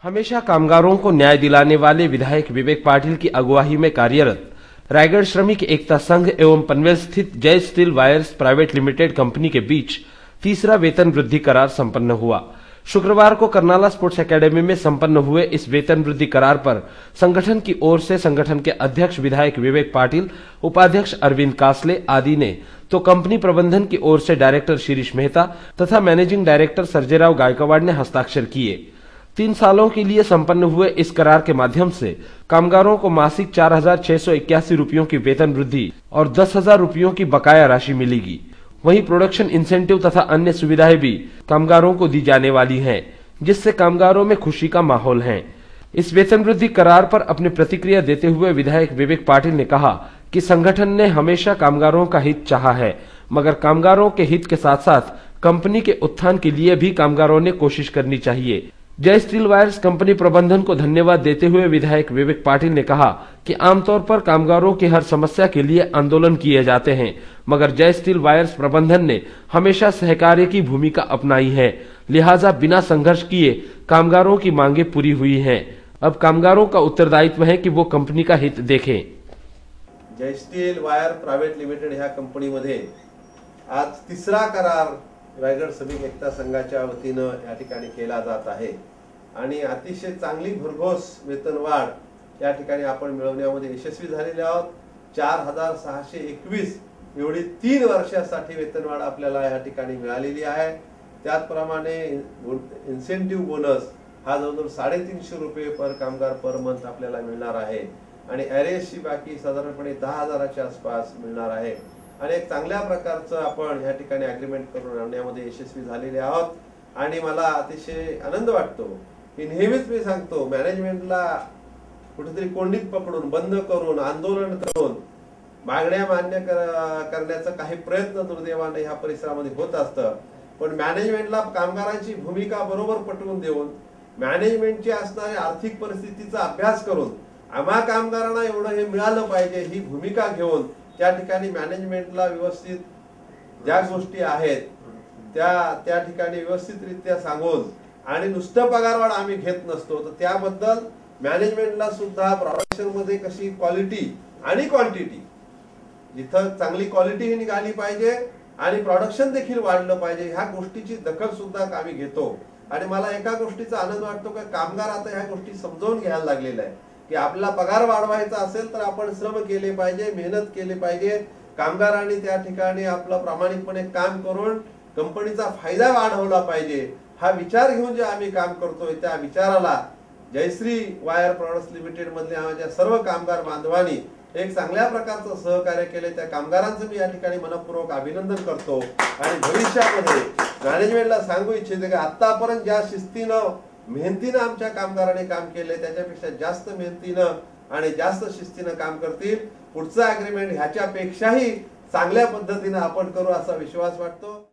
हमेशा कामगारों को न्याय दिलाने वाले विधायक विवेक पाटिल की अगुवाई में कार्यरत रायगढ़ श्रमिक एकता संघ एवं पनवेल स्थित Jai steel wires private limited company के बीच तीसरा वेतन वृद्धि करार संपन्न हुआ। शुक्रवार को करनाला स्पोर्ट्स एकेडमी में संपन्न हुए इस वेतन वृद्धि करार पर संगठन की ओर से संगठन के अध्यक्ष विधायक विवेक पाटिल, उपाध्यक्ष अरविंद कासले आदि ने तो कंपनी प्रबंधन की ओर से डायरेक्टर शिरीष मेहता तथा मैनेजिंग डायरेक्टर सर्जेराव गायकवाड़ ने हस्ताक्षर किए। 3 सालों के लिए संपन्न हुए इस करार के माध्यम से कामगारों को मासिक 4,681 रुपयों की वेतन वृद्धि और 10,000 रुपयों की बकाया राशि मिलेगी। वहीं प्रोडक्शन इंसेंटिव तथा अन्य सुविधाएं भी कामगारों को दी जाने वाली हैं, जिससे कामगारों में खुशी का माहौल है। इस वेतन वृद्धि करार पर अपनी प्रतिक्रिया देते हुए विधायक विवेक पाटिल ने कहा कि संगठन ने हमेशा कामगारों का हित चाहा है, मगर कामगारों के हित के साथ साथ कंपनी के उत्थान के लिए भी कामगारों ने कोशिश करनी चाहिए। जय स्टील वायर्स कंपनी प्रबंधन को धन्यवाद देते हुए विधायक विवेक पाटिल ने कहा कि आमतौर पर कामगारों की हर समस्या के लिए आंदोलन किए जाते हैं, मगर जय स्टील वायर्स प्रबंधन ने हमेशा सहकार्य की भूमिका अपनाई है, लिहाजा बिना संघर्ष किए कामगारों की मांगे पूरी हुई हैं। अब कामगारों का उत्तरदायित्व है कि वो कंपनी का हित देखें। जय स्टील वायर प्राइवेट लिमिटेड ह्या कंपनीमध्ये आज तिसरा करार रायगढ़ श्रमिक एकता संघाच्या वतीनं या ठिकाणी केला जात आहे आणि अतिशय चांगली भरघोस वेतनवाढ या ठिकाणी आपण मिळवण्यामध्ये यशस्वी झालेले आहोत। 4,621 एवढी 3 वर्षासाठी वेतनवाढ आपल्याला या ठिकाणी मिळालेली आहे। त्याचप्रमाणे इन्सेंटिव्ह बोनस हा जवळजवळ 350 रुपये पर कामगार पर मंथ आपल्याला मिळणार आहे आणि ॲरेसची बाकी साधारणपणे 10,000च्या आसपास मिळणार आहे आणि एक चांगल्या प्रकारचं आपण या ठिकाणी अग्रीमेंट करून आणण्यामध्ये यशस्वी झालेले आहोत। आणि मला अतिशय आनंद वाटतो की नेहमीच मी सांगतो, मॅनेजमेंटला कुठेतरी कोंडीत पकडून बंद करून आंदोलन करून मागण्या मान्य करण्याचा काही प्रयत्न दुर्दैवाने ह्या परिसरामध्ये होत असतं, पण मॅनेजमेंटला कामगारांची भूमिका बरोबर पटवून देऊन मॅनेजमेंटची असणाऱ्या आर्थिक परिस्थितीचा अभ्यास करून आम्हा कामगारांना एवढं हे मिळालं पाहिजे ही भूमिका घेऊन त्या ठिकाणी मॅनेजमेंटला व्यवस्थित ज्या गोष्टी आहेत त्या ठिकाणी व्यवस्थितरित्या सांगून आणि नुसतं पगारवाढ आम्ही घेत नसतो, तर त्याबद्दल मॅनेजमेंटला सुद्धा प्रोडक्शन मध्ये कशी क्वालिटी आणि क्वांटिटी, जिथं चांगली क्वालिटी ही निघाली पाहिजे आणि प्रोडक्शन देखील वाढलं पाहिजे, ह्या गोष्टीची दखल सुद्धा आम्ही घेतो। आणि मला एका गोष्टीचा आनंद वाटतो की कामगार आता ह्या गोष्टी समजावून घ्यायला लागलेला आहे की आपला पगार वाढवायचा असेल तर आपण श्रम केले पाहिजे, मेहनत केली पाहिजे। कामगारांनी त्या ठिकाणी आपलं प्रामाणिकपणे काम करून कंपनीचा फायदा वाढवला पाहिजे, हा विचार घेऊन जे आम्ही काम करतोय त्या विचाराला जयश्री वायर प्रोडक्ट्स लिमिटेड मधल्या माझ्या सर्व कामगार बांधवांनी एक चांगल्या प्रकारचं सहकार्य केले, त्या कामगारांचं मी या ठिकाणी मनपूर्वक अभिनंदन करतो। आणि भविष्यामध्ये मॅनेजमेंटला सांगू इच्छिते की आतापर्यंत ज्या शिस्तीनं मेहनतीनं आमच्या कामगारांनी काम केले त्याच्यापेक्षा जास्त मेहनतीनं आणि जास्त शिस्तीनं काम करतील। पुढचा अग्रीमेंट ह्याच्यापेक्षाही चांगल्या पद्धतीने आपण करू असा विश्वास वाटतो।